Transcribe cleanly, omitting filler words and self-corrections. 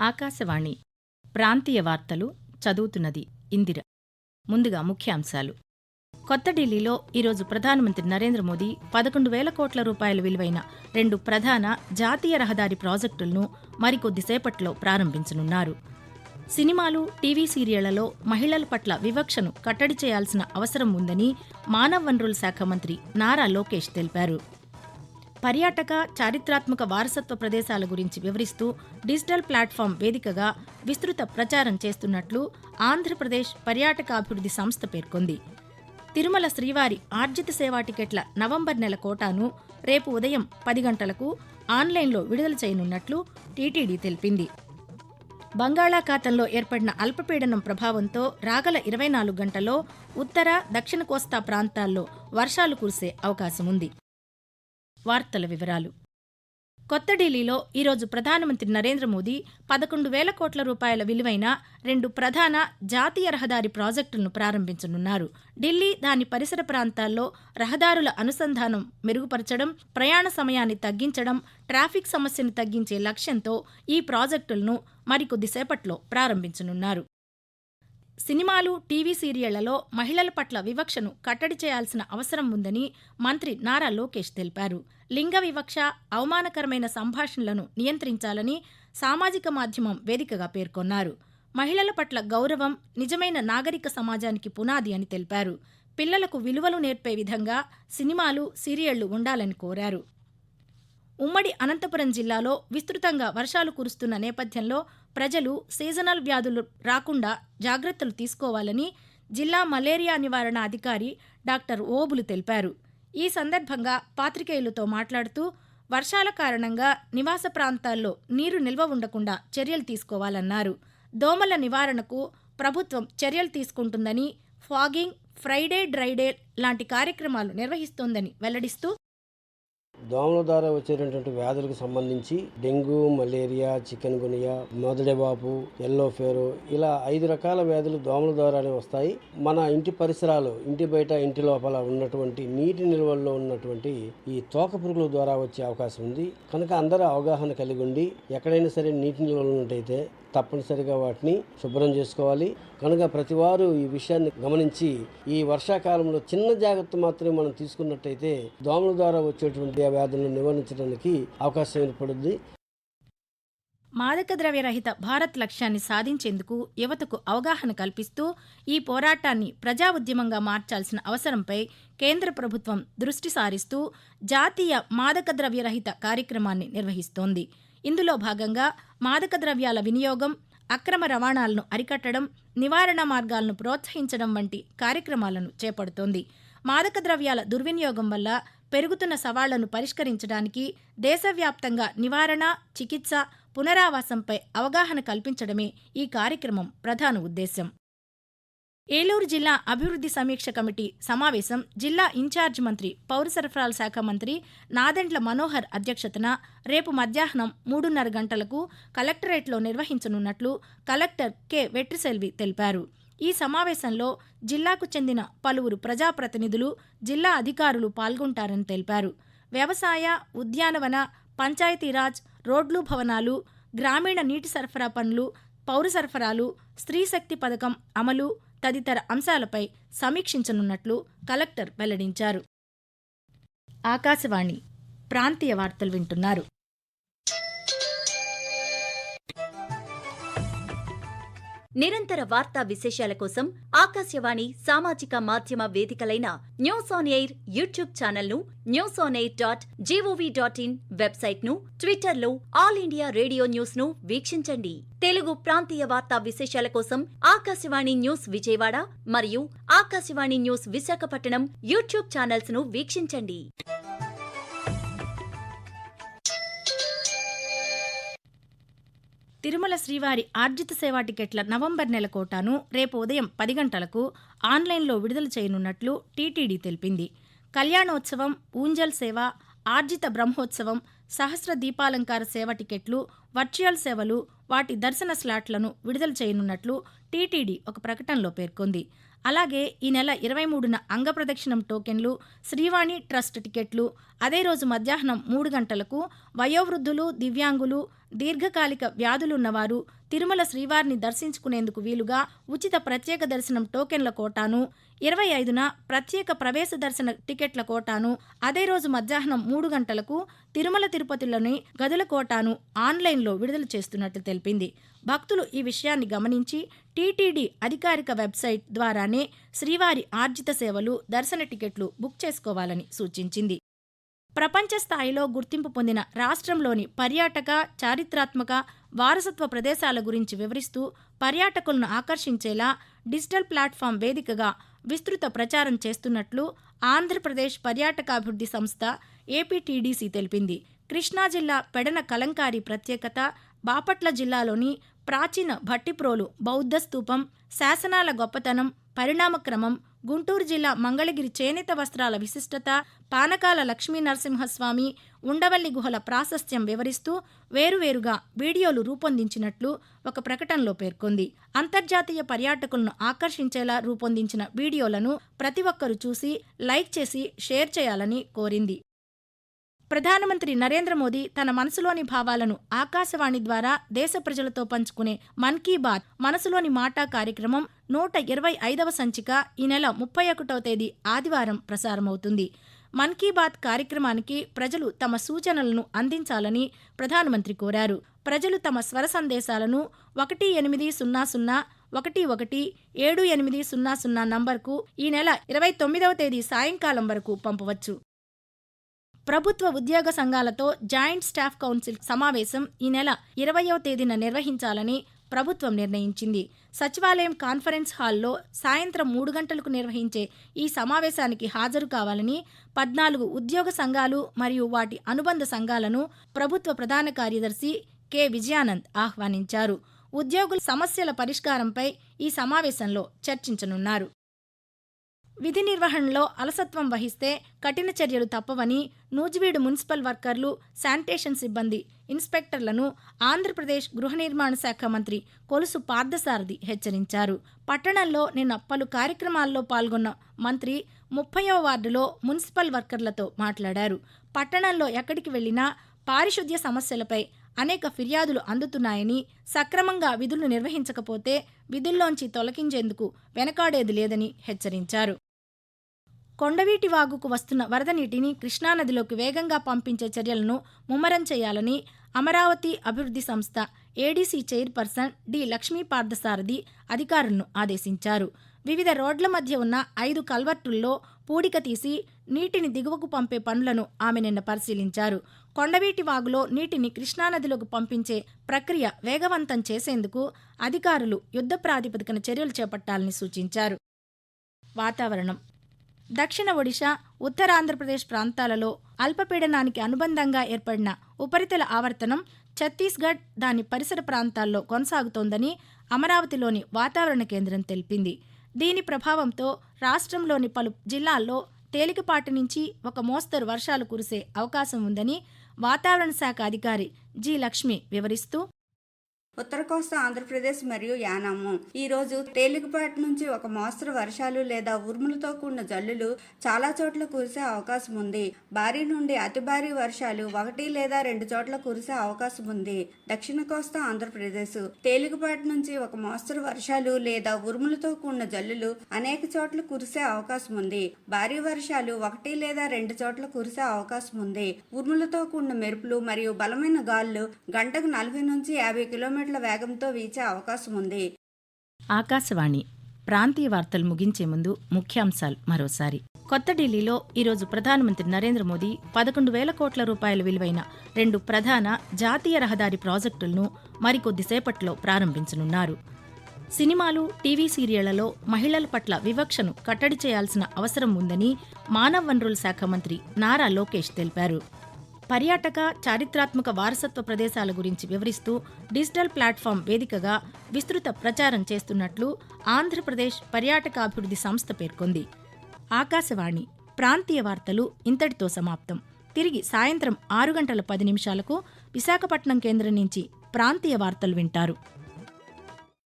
ఆకాశవాణి ప్రాంతీయ వార్తలు చదువుతున్నది ఇందిర. ముందుగా ముఖ్యాంశాలు. కొత్త ఢిల్లీలో ఈరోజు ప్రధానమంత్రి నరేంద్ర మోదీ 11,000 కోట్ల రూపాయల విలువైన 2 ప్రధాన జాతీయ రహదారి ప్రాజెక్టులను మరికొద్దిసేపట్లో ప్రారంభించనున్నారు. సినిమాలు, టీవీ సీరియళ్లలో మహిళల పట్ల వివక్షను కట్టడి చేయాల్సిన అవసరం ఉందని మానవ వనరుల శాఖ మంత్రి నారా లోకేష్ తెలిపారు. పర్యాటక, చారిత్రాత్మక వారసత్వ ప్రదేశాల గురించి వివరిస్తూ డిజిటల్ ప్లాట్ఫామ్ వేదికగా విస్తృత ప్రచారం చేస్తున్నట్లు ఆంధ్రప్రదేశ్ పర్యాటకాభివృద్ధి సంస్థ పేర్కొంది. తిరుమల శ్రీవారి ఆర్జిత సేవా టికెట్ల నవంబర్ నెల కోటాను రేపు ఉదయం 10 గంటలకు ఆన్లైన్లో విడుదల చేయనున్నట్లు టీటీడీ తెలిపింది. బంగాళాఖాతంలో ఏర్పడిన అల్పపీడనం ప్రభావంతో రాగల 24 గంటల్లో ఉత్తర, దక్షిణ కోస్తా ప్రాంతాల్లో వర్షాలు కురిసే అవకాశముంది. వార్తల వివరాలు. కొత్త ఢిల్లీలో ఈరోజు ప్రధానమంత్రి నరేంద్ర మోదీ 11,000 కోట్ల రూపాయల విలువైన 2 ప్రధాన జాతీయ రహదారి ప్రాజెక్టులను ప్రారంభించనున్నారు. ఢిల్లీ, దాని పరిసర ప్రాంతాల్లో రహదారుల అనుసంధానం మెరుగుపరచడం, ప్రయాణ సమయాన్ని తగ్గించడం, ట్రాఫిక్ సమస్యను తగ్గించే లక్ష్యంతో ఈ ప్రాజెక్టులను మరికొద్దిసేపట్లో ప్రారంభించనున్నారు. సినిమాలు, టీవీ సీరియళ్లలో మహిళల పట్ల వివక్షను కట్టడి చేయాల్సిన అవసరం ఉందని మంత్రి నారా లోకేష్ తెలిపారు. లింగ వివక్ష, అవమానకరమైన సంభాషణలను నియంత్రించాలని సామాజిక మాధ్యమం వేదికగా పేర్కొన్నారు. మహిళల పట్ల గౌరవం నిజమైన నాగరిక సమాజానికి పునాది అని తెలిపారు. పిల్లలకు విలువలు నేర్పే విధంగా సినిమాలు, సీరియళ్లు ఉండాలని కోరారు. ఉమ్మడి అనంతపురం జిల్లాలో విస్తృతంగా వర్షాలు కురుస్తున్న నేపథ్యంలో ప్రజలు సీజనల్ వ్యాధులు రాకుండా జాగ్రత్తలు తీసుకోవాలని జిల్లా మలేరియా నివారణ అధికారి డాక్టర్ ఓబులు తెలిపారు. ఈ సందర్భంగా పాత్రికేయులతో మాట్లాడుతూ వర్షాల కారణంగా నివాస ప్రాంతాల్లో నీరు నిల్వ ఉండకుండా చర్యలు తీసుకోవాలన్నారు. దోమల నివారణకు ప్రభుత్వం చర్యలు తీసుకుంటుందని, ఫాగింగ్, ఫ్రైడే డ్రైడే లాంటి కార్యక్రమాలు నిర్వహిస్తోందని వెల్లడిస్తూ దోమల ద్వారా వచ్చేటటువంటి వ్యాధులకు సంబంధించి డెంగ్యూ, మలేరియా, చికెన్ గునియా, మొదటివాపు, ఎల్లో ఫీవర్ ఇలా 5 రకాల వ్యాధులు దోమల ద్వారానే వస్తాయి. మన ఇంటి పరిసరాలు, ఇంటి బయట, ఇంటి లోపల ఉన్నటువంటి నీటి నిల్వల్లో ఉన్నటువంటి ఈ తోక పురుగుల ద్వారా వచ్చే అవకాశం ఉంది. కనుక అందరూ అవగాహన కలిగి ఉండి ఎక్కడైనా సరే నీటి నిల్వలు ఉన్నట్టయితే తప్పనిసరిగా వాటిని శుభ్రం చేసుకోవాలి. కనుక ప్రతివారు ఈ విషయాన్ని గమనించి ఈ వర్షాకాలంలో చిన్న జాగ్రత్త మాత్రమే మనం తీసుకున్నట్టయితే దోమల ద్వారా వచ్చేటువంటి వ్యాధులను నివారించడానికి అవకాశం ఏర్పడుద్ది. మాదక ద్రవ్య రహిత భారత్ లక్ష్యాన్ని సాధించేందుకు యువతకు అవగాహన కల్పిస్తూ ఈ పోరాటాన్ని ప్రజా ఉద్యమంగా మార్చాల్సిన అవసరంపై కేంద్ర ప్రభుత్వం దృష్టి సారిస్తూ జాతీయ మాదక ద్రవ్య రహిత కార్యక్రమాన్ని నిర్వహిస్తోంది. ఇందులో భాగంగా మాదక ద్రవ్యాల వినియోగం, అక్రమ రవాణాలను అరికట్టడం, నివారణ మార్గాలను ప్రోత్సహించడం వంటి కార్యక్రమాలను చేపడుతోంది. మాదక ద్రవ్యాల దుర్వినియోగం వల్ల పెరుగుతున్న సవాళ్లను పరిష్కరించడానికి దేశవ్యాప్తంగా నివారణ, చికిత్స, పునరావాసంపై అవగాహన కల్పించడమే ఈ కార్యక్రమం ప్రధాన ఉద్దేశ్యం. ఏలూరు జిల్లా అభివృద్ధి సమీక్ష కమిటీ సమావేశం జిల్లా ఇన్ఛార్జ్ మంత్రి, పౌర సరఫరాల శాఖ మంత్రి నాదెండ్ల మనోహర్ అధ్యక్షతన రేపు మధ్యాహ్నం 3:30 గంటలకు కలెక్టరేట్లో నిర్వహించనున్నట్లు కలెక్టర్ కె. వెట్రిసెల్వి తెలిపారు. ఈ సమావేశంలో జిల్లాకు చెందిన పలువురు ప్రజాప్రతినిధులు, జిల్లా అధికారులు పాల్గొంటారని తెలిపారు. వ్యవసాయ, ఉద్యానవన, పంచాయతీరాజ్, రోడ్లు, భవనాలు, గ్రామీణ నీటి సరఫరా పనులు, పౌర సరఫరాలు, స్త్రీశక్తి పథకం అమలు తదితర అంశాలపై సమీక్షించనున్నట్లు కలెక్టర్ వెల్లడించారు. ఆకాశవాణి ప్రాంతీయ వార్తలు వింటున్నారు. నిరంతర వార్తా విశేషాల కోసం ఆకాశవాణి సామాజిక మాధ్యమ వేదికలైన న్యూస్ ఆన్ ఎయిర్ యూట్యూబ్ ఛానల్ను, newsonair.gov.in వెబ్సైట్ను, ట్విట్టర్లో ఆల్ ఇండియా రేడియో న్యూస్ ను వీక్షించండి. తెలుగు ప్రాంతీయ వార్తా విశేషాల కోసం ఆకాశవాణి న్యూస్ విజయవాడ మరియు Akashvani news Visakhapatnam YouTube channels ను వీక్షించండి. తిరుమల శ్రీవారి ఆర్జిత సేవా టికెట్ల నవంబర్ నెల కోటాను రేపు ఉదయం 10 గంటలకు ఆన్లైన్లో విడుదల చేయనున్నట్లు టీటీడీ తెలిపింది. కళ్యాణోత్సవం, ఊంజల్ సేవ, ఆర్జిత బ్రహ్మోత్సవం, సహస్ర దీపాలంకార సేవ టికెట్లు, వర్చువల్ సేవలు, వాటి దర్శన స్లాట్లను విడుదల చేయనున్నట్లు టీటీడీ ఒక ప్రకటనలో పేర్కొంది. అలాగే ఈ నెల 23న అంగప్రదక్షిణం టోకెన్లు, శ్రీవాణి ట్రస్ట్ టికెట్లు, అదే రోజు మధ్యాహ్నం 3 గంటలకు వయోవృద్ధులు, దివ్యాంగులు, దీర్ఘకాలిక వ్యాధులున్నవారు తిరుమల శ్రీవారిని దర్శించుకునేందుకు వీలుగా ఉచిత ప్రత్యేక దర్శనం టోకెన్ల కోటాను, 25న ప్రత్యేక ప్రవేశ దర్శన టికెట్ల కోటాను, అదే రోజు మధ్యాహ్నం 3 గంటలకు తిరుమల తిరుపతిలోని గదుల కోటాను ఆన్లైన్లో విడుదల చేస్తున్నట్లు తెలిపింది. భక్తులు ఈ విషయాన్ని గమనించి టీటీడీ అధికారిక వెబ్సైట్ ద్వారానే శ్రీవారి ఆర్జిత సేవలు, దర్శన టికెట్లు బుక్ చేసుకోవాలని సూచించింది. ప్రపంచ స్థాయిలో గుర్తింపు పొందిన రాష్ట్రంలోని పర్యాటక, చారిత్రాత్మక, వారసత్వ ప్రదేశాల గురించి వివరిస్తూ పర్యాటకులను ఆకర్షించేలా డిజిటల్ ప్లాట్ఫామ్ వేదికగా విస్తృత ప్రచారం చేస్తున్నట్లు ఆంధ్రప్రదేశ్ పర్యాటకాభివృద్ధి సంస్థ ఏపీటీడీసీ తెలిపింది. కృష్ణా జిల్లా పెడన కలంకారీ ప్రత్యేకత, బాపట్ల జిల్లాలోని ప్రాచీన భట్టిప్రోలు బౌద్ధ స్తూపం, శాసనాల గొప్పతనం, పరిణామక్రమం, గుంటూరు జిల్లా మంగళగిరి చేనేత వస్త్రాల విశిష్టత, పానకాల లక్ష్మీనరసింహస్వామి, ఉండవల్లి గుహల ప్రాశస్త్యం వివరిస్తూ వేరువేరుగా వీడియోలు రూపొందించినట్లు ఒక ప్రకటనలో పేర్కొంది. అంతర్జాతీయ పర్యాటకులను ఆకర్షించేలా రూపొందించిన వీడియోలను ప్రతి ఒక్కరూ చూసి లైక్ చేసి షేర్ చేయాలని కోరింది. ప్రధానమంత్రి నరేంద్ర మోదీ తన మనసులోని భావాలను ఆకాశవాణి ద్వారా దేశ ప్రజలతో పంచుకునే మన్ కీ బాత్ మనసులోని మాట కార్యక్రమం 125వ సంచిక ఈ నెల 31వ తేదీ ఆదివారం ప్రసారమవుతుంది. మన్ కీ బాత్ కార్యక్రమానికి ప్రజలు తమ సూచనలను అందించాలని ప్రధానమంత్రి కోరారు. ప్రజలు తమ స్వర సందేశాలను 1800117800 నంబర్కు ఈ నెల 29వ తేదీ సాయంకాలం వరకు పంపవచ్చు. ప్రభుత్వ ఉద్యోగ సంఘాలతో జాయింట్ స్టాఫ్ కౌన్సిల్ సమావేశం ఈ నెల 20వ తేదీన నిర్వహించాలని ప్రభుత్వం నిర్ణయించింది. సచివాలయం కాన్ఫరెన్స్ హాల్లో సాయంత్రం 3 గంటలకు నిర్వహించే ఈ సమావేశానికి హాజరు కావాలని 14 ఉద్యోగ సంఘాలు మరియు వాటి అనుబంధ సంఘాలను ప్రభుత్వ ప్రధాన కార్యదర్శి కె. విజయానంద్ ఆహ్వానించారు. ఉద్యోగుల సమస్యల పరిష్కారంపై ఈ సమావేశంలో చర్చించనున్నారు. విధి నిర్వహణలో అలసత్వం వహిస్తే కఠిన చర్యలు తప్పవని నూజివీడు మున్సిపల్ వర్కర్లు, శానిటేషన్ సిబ్బంది, ఇన్స్పెక్టర్లను ఆంధ్రప్రదేశ్ గృహ నిర్మాణ శాఖ మంత్రి కొలుసు పార్థసారథి హెచ్చరించారు. పట్టణంలో నిన్న పలు కార్యక్రమాల్లో పాల్గొన్న మంత్రి 30వ వార్డులో మున్సిపల్ వర్కర్లతో మాట్లాడారు. పట్టణంలో ఎక్కడికి వెళ్లినా పారిశుద్ధ్య సమస్యలపై అనేక ఫిర్యాదులు అందుతున్నాయని, సక్రమంగా విధులు నిర్వహించకపోతే విధుల్లోంచి తొలగించేందుకు వెనకాడేది లేదని హెచ్చరించారు. కొండవీటి వాగుకు వస్తున్న వరద నీటిని కృష్ణానదిలోకి వేగంగా పంపించే చర్యలను ముమ్మరం చేయాలని అమరావతి అభివృద్ధి సంస్థ ADC chairperson D. Lakshmi Parthasarathi అధికారులను ఆదేశించారు. వివిధ రోడ్ల మధ్య ఉన్న 5 కల్వర్టుల్లో పూడిక తీసి నీటిని దిగువకు పంపే పనులను ఆమె నిన్న పరిశీలించారు. కొండవీటి వాగులో నీటిని కృష్ణానదిలోకి పంపించే ప్రక్రియ వేగవంతం చేసేందుకు అధికారులు యుద్ధ ప్రాతిపదికన చర్యలు చేపట్టాలని సూచించారు. వాతావరణం. దక్షిణ ఒడిశా, ఉత్తరాంధ్రప్రదేశ్ ప్రాంతాలలో అల్పపీడనానికి అనుబంధంగా ఏర్పడిన ఉపరితల ఆవర్తనం ఛత్తీస్గఢ్, దాని పరిసర ప్రాంతాల్లో కొనసాగుతోందని అమరావతిలోని వాతావరణ కేంద్రం తెలిపింది. దీని ప్రభావంతో రాష్ట్రంలోని పలు జిల్లాల్లో తేలికపాటి నుంచి ఒక మోస్తరు వర్షాలు కురిసే అవకాశం ఉందని వాతావరణ శాఖ అధికారి జి. లక్ష్మి వివరిస్తూ, ఉత్తర కోస్తా ఆంధ్రప్రదేశ్ మరియు యానాము ఈ రోజు తేలికపాటి నుంచి ఒక మోస్తరు వర్షాలు లేదా ఉరుములతో కూడిన జల్లులు చాలా చోట్ల కురిసే అవకాశం ఉంది. భారీ నుండి అతి భారీ వర్షాలు 1 లేదా 2 చోట్ల కురిసే అవకాశం ఉంది. దక్షిణ కోస్తా ఆంధ్రప్రదేశ్ తేలికపాటి నుంచి ఒక మోస్తరు వర్షాలు లేదా ఉరుములతో కూడిన జల్లులు అనేక చోట్ల కురిసే అవకాశం ఉంది. భారీ వర్షాలు 1 లేదా 2 చోట్ల కురిసే అవకాశం ఉంది. ఉరుములతో కూడిన మెరుపులు మరియు బలమైన గాలులు గంటకు 40 నుంచి 50 కిలోమీటర్ల వేగంతో వీచే అవకాశం ఉంది. ఆకాశవాణి ప్రాంతీయ వార్తలు ముగించే ముందు ముఖ్యాంశాలు మరోసారి. కొత్త ఢిల్లీలో ఈరోజు ప్రధానమంత్రి నరేంద్ర మోదీ 11,000 కోట్ల రూపాయల విలువైన 2 ప్రధాన జాతీయ రహదారి ప్రాజెక్టులను మరికొద్దిసేపట్లో ప్రారంభించనున్నారు. సినిమాలు, టీవీ సీరియళ్లలో మహిళల పట్ల వివక్షను కట్టడి చేయాల్సిన అవసరం ఉందని మానవ వనరుల శాఖ మంత్రి నారా లోకేష్ తెలిపారు. పర్యాటక, చారిత్రాత్మక వారసత్వ ప్రదేశాల గురించి వివరిస్తూ డిజిటల్ ప్లాట్ఫామ్ వేదికగా విస్తృత ప్రచారం చేస్తున్నట్లు ఆంధ్రప్రదేశ్ పర్యాటకాభివృద్ధి సంస్థ పేర్కొంది. ఆకాశవాణి ప్రాంతీయ వార్తలు ఇంతటితో సమాప్తం. తిరిగి సాయంత్రం 6 గంటల 10 నిమిషాలకు విశాఖపట్నం కేంద్రం నుంచి ప్రాంతీయ వార్తలు వింటారు.